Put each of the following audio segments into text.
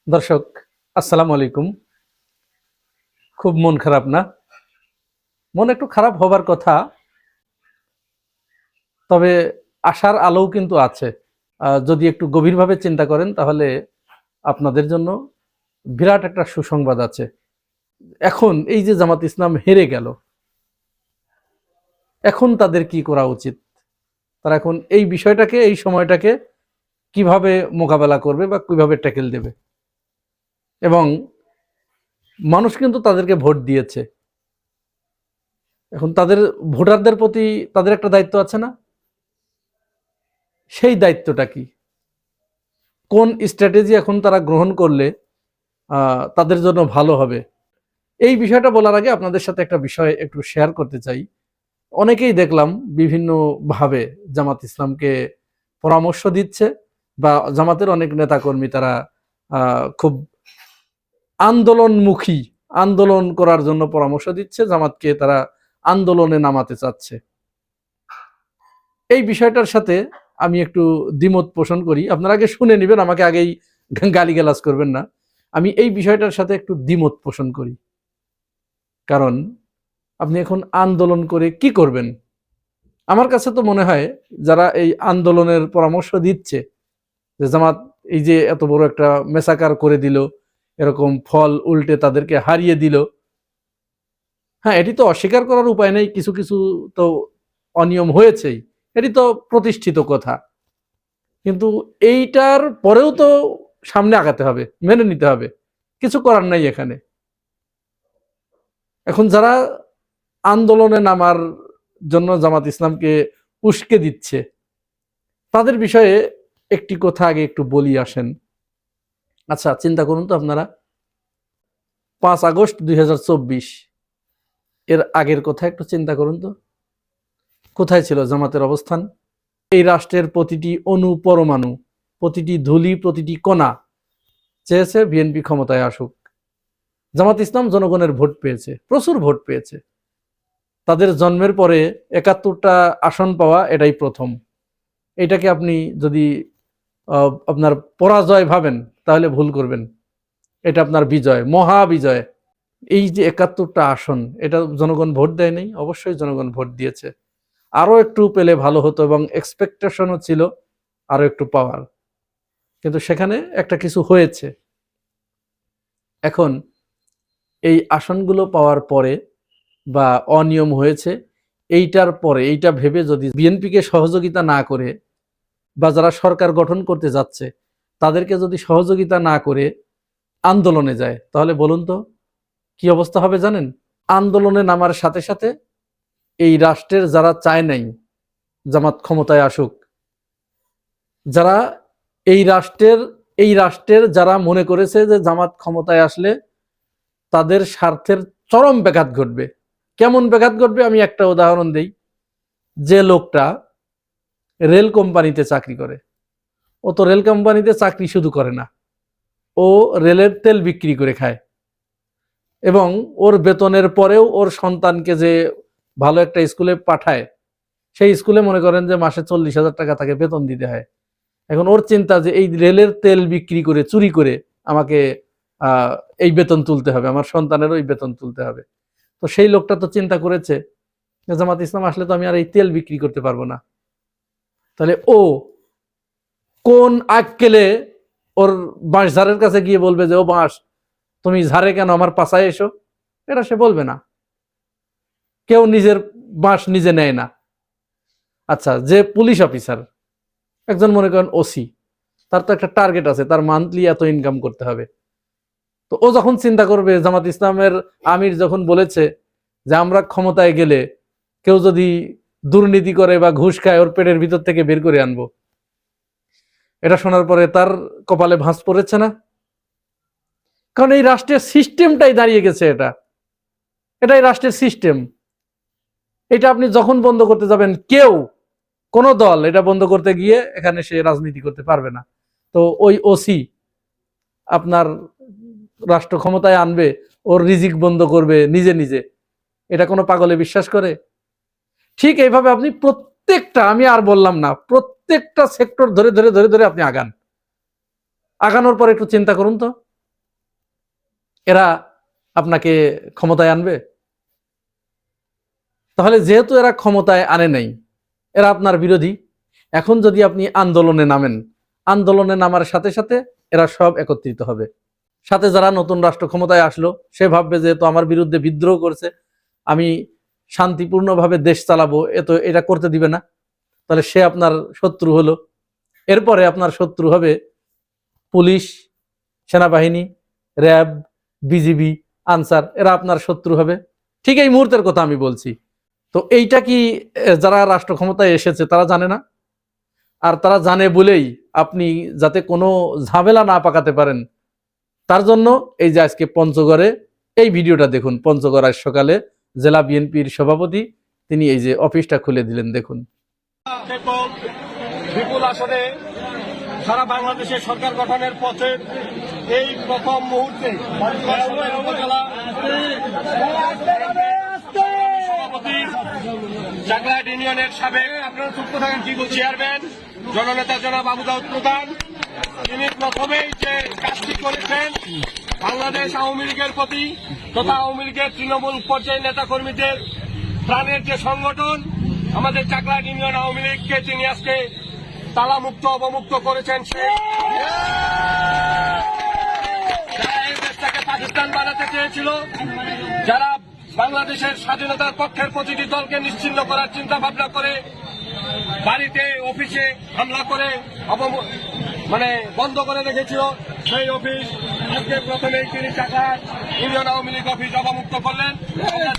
দর্শক, আসসালামু আলাইকুম। খুব মন খারাপ না? মন একটু খারাপ হবার কথা, তবে আশার আলোও কিন্তু আছে। যদি একটু গভীরভাবে চিন্তা করেন তাহলে আপনাদের জন্য বিরাট একটা সুসংবাদ আছে। এখন এই যে জামাত ইসলাম হেরে গেল, এখন তাদের কি করা উচিত? তারা এখন এই বিষয়টাকে, এই সময়টাকে কিভাবে মোকাবেলা করবে বা কিভাবে ট্যাকেল দেবে? এবং মানুষ কিন্তু তাদেরকে ভোট দিয়েছে। এখন তাদের ভোটারদের প্রতি তাদের একটা দায়িত্ব আছে না? সেই দায়িত্বটা কি? কোন স্ট্র্যাটেজি এখন তারা গ্রহণ করলে তাদের জন্য ভালো হবে? এই বিষয়টা বলার আগে আপনাদের সাথে একটা বিষয় একটু শেয়ার করতে চাই। অনেকেই দেখলাম বিভিন্নভাবে জামাত ইসলামকে পরামর্শ দিচ্ছে, বা জামাতের অনেক নেতাকর্মী তারা খুব আন্দোলনমুখী, আন্দোলন করার জন্য পরামর্শ দিচ্ছে, জামাতকে তারা আন্দোলনে নামাতে চাচ্ছে। এই বিষয়টার সাথে আমি একটু দ্বিমত পোষণ করি। আপনারা আগে শুনে নেবেন, আমাকে আগেই গালিগালাজ করবেন না। আমি এই বিষয়টার সাথে একটু দ্বিমত পোষণ করি। কারণ আপনি এখন আন্দোলন করে কি করবেন? আমার কাছে তো মনে হয় যারা এই আন্দোলনের পরামর্শ দিচ্ছে, যে জামাত এই যে এত বড় একটা মেসাকার করে দিল, এরকম ফল উল্টে তাদেরকে হারিয়ে দিল, হ্যাঁ, এটি তো অস্বীকার করার উপায় নেই। কিছু কিছু তো অনিয়ম হয়েছেই, এটি তো প্রতিষ্ঠিত কথা। কিন্তু এইটার পরেও তো সামনে আগাতে হবে, মেনে নিতে হবে, কিছু করার নাই এখানে। এখন যারা আন্দোলনে নামার জন্য জামাত ইসলামকে উস্কে দিচ্ছে, তাদের বিষয়ে একটি কথা আগে একটু বলি আসেন। আচ্ছা, চিন্তা করুন তো আপনারা, 5 আগস্ট 2024 এর আগের কথা একটু চিন্তা করুন তো, কোথায় ছিল জামাতের অবস্থান? এই রাষ্ট্রের প্রতিটি অণু পরমাণু, প্রতিটি ধূলি, প্রতিটি কণা চেয়েছে বিএনপি ক্ষমতায় আসুক। জামাত ইসলাম জনগণের ভোট পেয়েছে, প্রচুর ভোট পেয়েছে। তাদের জন্মের পরে 71টা আসন পাওয়া এটাই প্রথম। এটাকে আপনি যদি আপনার পরাজয় ভাবেন তাহলে ভুল করবেন। এটা আপনার বিজয়, মহা বিজয়। এই যে 71টা আসন, এটা জনগণ ভোট দেয় নাই? অবশ্যই জনগণ ভোট দিয়েছে। আরো একটু পেলে ভালো হতো, এবং এক্সপেকটেশনও ছিল আরো একটু পাওয়ার, কিন্তু সেখানে একটা কিছু হয়েছে। এখন এই আসনগুলো পাওয়ার পরে বা অনিয়ম হয়েছে, এইটার পরে এইটা ভেবে যদি বিএনপিকে সহযোগিতা না করে, বা যারা সরকার গঠন করতে যাচ্ছে তাদেরকে যদি সহযোগিতা না করে আন্দোলনে যায়, তাহলে বলুন তো কি অবস্থা হবে জানেন? আন্দোলনে নামার সাথে সাথে এই রাষ্ট্রের যারা চায় নাই জামাত ক্ষমতায় আসুক, যারা এই রাষ্ট্রের যারা মনে করেছে যে জামাত ক্ষমতায় আসলে তাদের স্বার্থের চরম ব্যাঘাত ঘটবে। কেমন ব্যাঘাত ঘটবে আমি একটা উদাহরণ দেই। যে লোকটা রেল কোম্পানিতে চাকরি করে, ও তো রেল কোম্পানিতে চাকরি শুধু করে না, ও রেলের তেল বিক্রি করে খায়, এবং ওর বেতনের পরেও ওর সন্তানকে যে ভালো একটা স্কুলে পাঠায়, সেই স্কুলে মনে করেন যে মাসে 40,000 টাকা তাকে বেতন দিতে হয়। এখন ওর চিন্তা যে এই রেলের তেল বিক্রি করে, চুরি করে আমাকে আহ এই বেতন তুলতে হবে, আমার সন্তানের ওই বেতন তুলতে হবে। তো সেই লোকটা তো চিন্তা করেছে জামাত ইসলাম আসলে তো আমি আর এই তেল বিক্রি করতে পারবো না। তাহলে ও কোন আক্কেলে ওর বাঁশ ঝাড়ের কাছে গিয়ে বলবে যে ও বাঁশ, তুমি ঝাড়ে কেন, আমার পাশায় এসো? এটা সে বলবে না। কেউ নিজের বাঁশ নিজে নেয় না। আচ্ছা, যে পুলিশ অফিসার, একজন মনে করেন ওসি, তার তো একটা টার্গেট আছে, তার মান্থলি এত ইনকাম করতে হবে। তো ও যখন চিন্তা করবে জামাত ইসলামের আমির যখন বলেছে যে আমরা ক্ষমতায় গেলে কেউ যদি দুর্নীতি করে বা ঘুষ খায় ওর পেটের ভিতর থেকে বের করে আনবো, এটা শোনার পরে তার কপালে ভাঁজ পড়েছে না? কারণ এই রাষ্ট্রের সিস্টেমটাই দাঁড়িয়ে গেছে, এটাই রাষ্ট্রের সিস্টেম। এটা আপনি যখন বন্ধ করতে যাবেন, কোন দল এটা বন্ধ করতে গিয়ে এখানে সে রাজনীতি করতে পারবে না। তো ওই ওসি আপনার রাষ্ট্র ক্ষমতায় আনবে, ওর রিজিক বন্ধ করবে নিজে নিজে, এটা কোনো পাগলে বিশ্বাস করে? ঠিক এইভাবে আপনি প্রত্যেকটা, আমি আর বললাম না, প্রত্যেকটা সেক্টর ধরে ধরে ধরে ধরে আপনি আগানোর পর একটু চিন্তা করুন তো, এরা আপনাকে ক্ষমতায় আনবে? তাহলে যেহেতু এরা ক্ষমতায় আনে নাই, এরা আপনার বিরোধী, এখন যদি আপনি আন্দোলনে নামেন, আন্দোলনে নামার সাথে সাথে এরা সব একত্রিত হবে। সাথে যারা নতুন রাষ্ট্র ক্ষমতায় আসলো, সে ভাববে যেহেতু আমার বিরুদ্ধে বিদ্রোহ করছে, আমি শান্তিপূর্ণভাবে দেশ চালাবো, এটা করতে দিবে না, তাহলে সে আপনার শত্রু হলো। এরপরে আপনার শত্রু হবে পুলিশ, সেনাবাহিনী, র্যাব, বিজিবি, আনসার, এরা আপনার শত্রু হবে। ঠিক এই মুহূর্তের কথা আমি বলছি। তো এইটা কি যারা রাষ্ট্র ক্ষমতায় এসেছে তারা জানে না? আর তারা জানে বলেই আপনি যাতে কোনো ঝামেলা না পাকাতে পারেন, তার জন্য এই যে আজকে পঞ্চগড়ে এই ভিডিওটা দেখুন। পঞ্চগড় আজ সকালে জেলা বিএনপির সভাপতি তিনি এই যে অফিসটা খুলে দিলেন, দেখুন। বিপুল আসনে সারা বাংলাদেশের সরকার গঠনের পথে এই প্রথম মুহূর্তে উপজেলা সভাপতি, চাকলাট ইউনিয়নের সাবেক আপনারা চুপ থাকেন কি চেয়ারম্যান জননেতা জনাব আবু দাউদ প্রধান, তিনি প্রথমেই যে কাজটি করেছেন বাংলাদেশ আওয়ামী লীগের প্রতি তথা আওয়ামী লীগের তৃণমূল পর্যায়ের নেতা কর্মীদের প্রাণের যে সংগঠন আমাদের চাকলাট ইউনিয়ন আওয়ামী লীগকে তিনি আজকে তালামুক্ত অবমুক্ত করেছেন। সেই যারা এই দেশটাকে পাকিস্তান বানাতে চেয়েছিল, যারা বাংলাদেশের স্বাধীনতার পক্ষের প্রতিটি দলকে নিশ্চিহ্ন করার চিন্তা ভাবনা করে বাড়িতে অফিসে হামলা করে বন্ধ করে রেখেছিল, সেই অফিস আজকে প্রথমেই তিনি চাকলাট ইউনিয়ন আওয়ামী লীগ অফিস অবমুক্ত করলেন।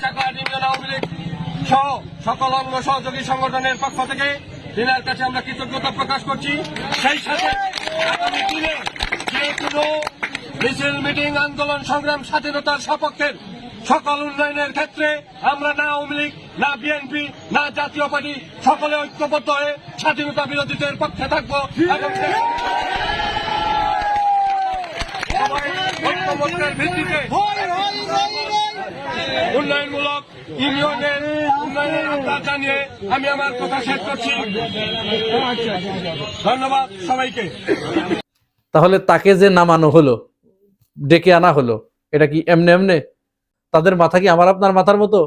চাকলাট ইউনিয়ন আওয়ামী লীগ সহ সকল অঙ্গ সহযোগী সংগঠনের পক্ষ থেকে দিনের কাছে আমরা কৃতজ্ঞতা প্রকাশ করছি। সেই সাথে আগামী দিনে যে কোনো মিছিল, মিটিং, আন্দোলন, সংগ্রাম, স্বাধীনতার সপক্ষের সকল উন্নয়নের ক্ষেত্রে আমরা না আওয়ামী লীগ, না বিএনপি, না জাতীয় পার্টি সকলে ঐক্যবদ্ধ হয়ে স্বাধীনতা বিরোধীদের পক্ষে থাকবো এবং ঐক্যবদ্ধের ভিত্তিতে উন্নয়নমূলক ইউনিয়নের উন্নয়নের আহ্বান জানিয়ে আমি আমার কথা শেষ করছি। ধন্যবাদ সবাইকে। তাহলে তাকে যে নামানো হলো, ডেকে আনা হলো, এটা কি এমনে এমনে? তাদের মাথা কি আমার আপনার মাথার মতো?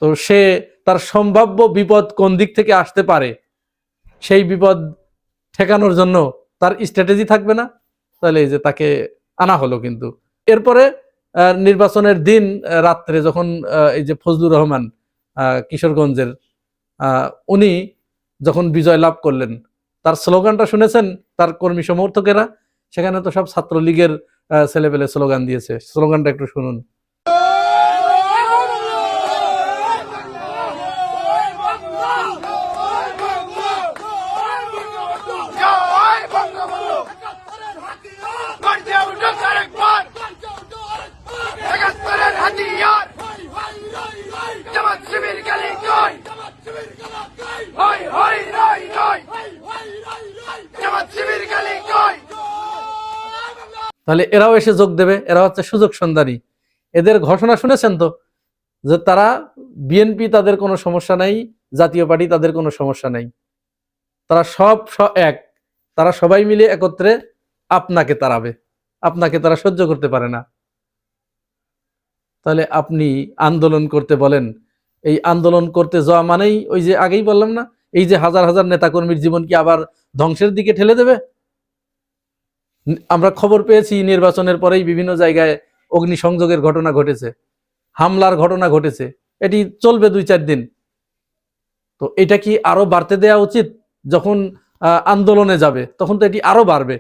তো সে তার সম্ভাব্য বিপদ কোন দিক থেকে আসতে পারে সেই বিপদ ঠেকানোর জন্য তার স্ট্র্যাটেজি থাকবে না? তাহলে এই যে তাকে আনা হলো। কিন্তু এরপরে নির্বাচনের দিন রাত্রে যখন এই যে ফজলুর রহমান কিশোরগঞ্জের উনি যখন বিজয় লাভ করলেন, তার স্লোগানটা শুনেছেন? তার কর্মী সমর্থকেরা সেখানে তো সব ছাত্রলীগের ছেলেপেলে স্লোগান দিয়েছে। স্লোগানটা একটু শুনুন। তাহলে এরাও এসে যোগ দেবে। এরা হচ্ছে সুযোগ সন্ধানী। এদের ঘোষণা শুনেছেন তো যে তারা বিএনপি তাদের কোনো সমস্যা নাই, জাতীয় পার্টি তাদের কোনো সমস্যা নাই, তারা সব এক, তারা সবাই মিলে একত্রে আপনাকে তাড়াবে, আপনাকে তারা সহ্য করতে পারে না। তাহলে আপনি আন্দোলন করতে বলেন, এই আন্দোলন করতে যাওয়া মানেই ওই যে আগেই বললাম না, এই যে হাজার হাজার নেতাকর্মীর জীবন কি আবার ধ্বংসের দিকে ঠেলে দেবে? আমরা খবর পেয়েছি নির্বাচনের পরেই বিভিন্ন জায়গায় অগ্নিসংযোগের ঘটনা ঘটেছে, হামলার ঘটনা ঘটেছে। এটি চলবে 2-4 দিন। তো এটা কি আরো বাড়তে দেওয়া উচিত? যখন আন্দোলনে যাবে তখন তো এটি আরো বাড়বে।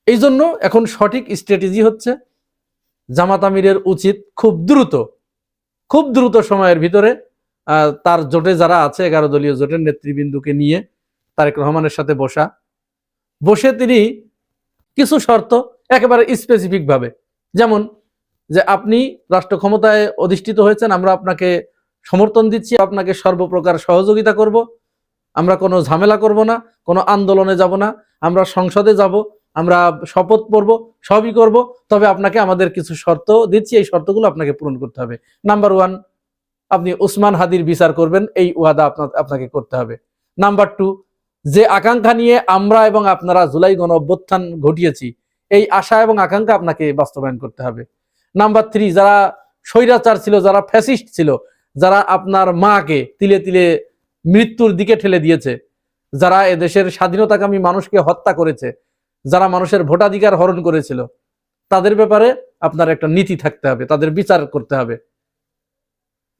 এই জন্য এখন সঠিক স্ট্র্যাটেজি হচ্ছে জামাত আমিরের উচিত খুব দ্রুত সময়ের ভিতরে তার জোটে যারা আছে 11 দলীয় জোটের নেতৃবৃন্দকে নিয়ে তারেক রহমানের সাথে বসে তিনি কিছু শর্ত একেবারে স্পেসিফিক ভাবে, যেমন যে আপনি রাষ্ট্র ক্ষমতায় অধিষ্ঠিত হয়েছেন, আমরা আপনাকে সমর্থন দিচ্ছি, আপনাকে সর্বপ্রকার সহযোগিতা করব, আমরা কোনো ঝামেলা করব না, কোনো আন্দোলনে যাব না, আমরা সংসদে যাব, আমরা শপথ পড়ব, সবই করব, তবে আপনাকে আমাদের কিছু শর্ত দিচ্ছি, এই শর্তগুলো আপনাকে পূরণ করতে হবে। নাম্বার 1, আপনি ওসমান হাদির বিচার করবেন, এই ওয়াদা আপনাকে করতে হবে। নাম্বার 2, যে আকাঙ্ক্ষা নিয়ে আমরা এবং আপনারা জুলাই গণ অভ্যুত্থান ঘটিয়েছি, এই আশা এবং আকাঙ্ক্ষা আপনাকে বাস্তবায়ন করতে হবে। নাম্বার 3, যারা স্বৈরাচার ছিল, যারা ফ্যাসিস্ট ছিল, যারা আপনার মাকে তিলে তিলে মৃত্যুর দিকে ঠেলে দিয়েছে, যারা এদেশের স্বাধীনতাকামী মানুষকে হত্যা করেছে, যারা মানুষের ভোটাধিকার হরণ করেছিল, তাদের ব্যাপারে আপনার একটা নীতি থাকতে হবে, তাদের বিচার করতে হবে।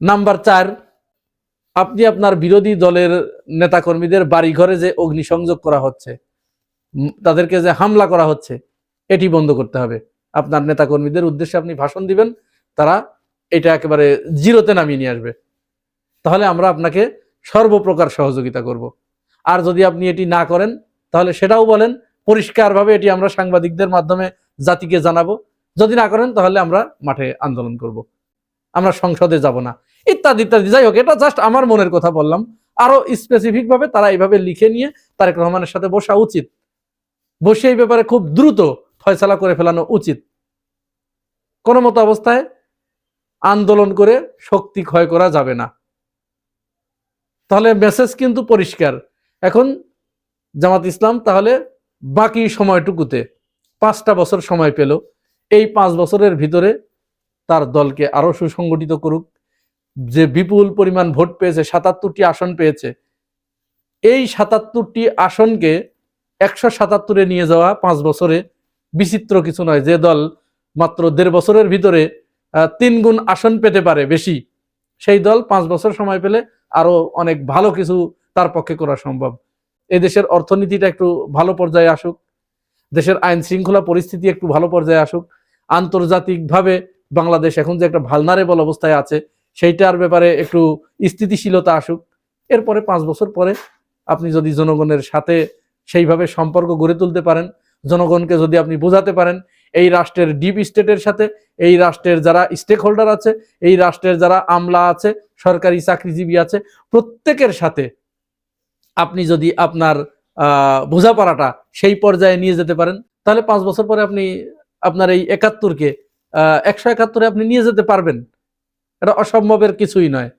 নাম্বার 4, আপনি আপনার বিরোধী দলের নেতাকর্মীদের বাড়িঘরে যে অগ্নিসংযোগ করা হচ্ছে, তাদেরকে যে হামলা করা হচ্ছে, এটি বন্ধ করতে হবে। আপনার নেতাকর্মীদের উদ্দেশ্যে আপনি ভাষণ দিবেন, তারা এটা একেবারে জিরোতে নামিয়ে নিয়ে আসবে। তাহলে আমরা আপনাকে সর্বপ্রকার সহযোগিতা করব। আর যদি আপনি এটি না করেন, তাহলে সেটাও বলেন, পরিষ্কারভাবে এটি আমরা সাংবাদিকদের মাধ্যমে জাতিকে জানাবো। যদি না করেন, তাহলে আমরা মাঠে আন্দোলন করব, আমরা সংসদে যাব না, ইত্যাদি ইত্যাদি। যাই হোক, এটা জাস্ট আমার মনের কথা বললাম। আরো স্পেসিফিক ভাবে তারা এইভাবে লিখে নিয়ে তারেক রহমানের সাথে বসা উচিত, বসে এই ব্যাপারে খুব দ্রুত ফয়সালা করে ফেলানো উচিত। কোনো মতো অবস্থায় আন্দোলন করে শক্তি ক্ষয় করা যাবে না। তাহলে মেসেজ কিন্তু পরিষ্কার। এখন জামাত ইসলাম তাহলে বাকি সময়টুকুতে 5টা বছর সময় পেল, এই 5 বছরের ভিতরে তার দলকে আরো সুসংগঠিত করুক। যে বিপুল পরিমাণ ভোট পেয়েছে, 77টি আসন পেয়েছে, এই 77টি আসনকে 177-এ নিয়ে যাওয়া 5 বছরে বিচিত্র কিছু নয়। যে দল মাত্র 1.5 বছরের ভিতরে 3 গুণ আসন পেতে পারে বেশি, সেই দল 5 বছর সময় পেলে আরো অনেক ভালো কিছু তার পক্ষে করা সম্ভব। এদেশের অর্থনীতিটা একটু ভালো পর্যায়ে আসুক, দেশের আইন শৃঙ্খলা পরিস্থিতি একটু ভালো পর্যায়ে আসুক, আন্তর্জাতিকভাবে বাংলাদেশ এখন যে একটা ভালনারেবল অবস্থায় আছে, সেইটার ব্যাপারে একটু স্থিতিশীলতা আসুক। এরপরে 5 বছর পরে আপনি যদি জনগণের সাথে সেইভাবে সম্পর্ক গড়ে তুলতে পারেন, জনগণকে যদি আপনি বোঝাতে পারেন, এই রাষ্ট্রের ডিপ স্টেটের সাথে, এই রাষ্ট্রের যারা স্টেক হোল্ডার আছে, এই রাষ্ট্রের যারা আমলা আছে, সরকারি চাকরিজীবী আছে, প্রত্যেকের সাথে আপনি যদি আপনার বোঝাপড়াটা সেই পর্যায়ে নিয়ে যেতে পারেন, তাহলে 5 বছর পরে আপনি আপনার এই 71-কে 171-এ আপনি নিয়ে যেতে পারবেন। এটা অসম্ভবের কিছুই নয়।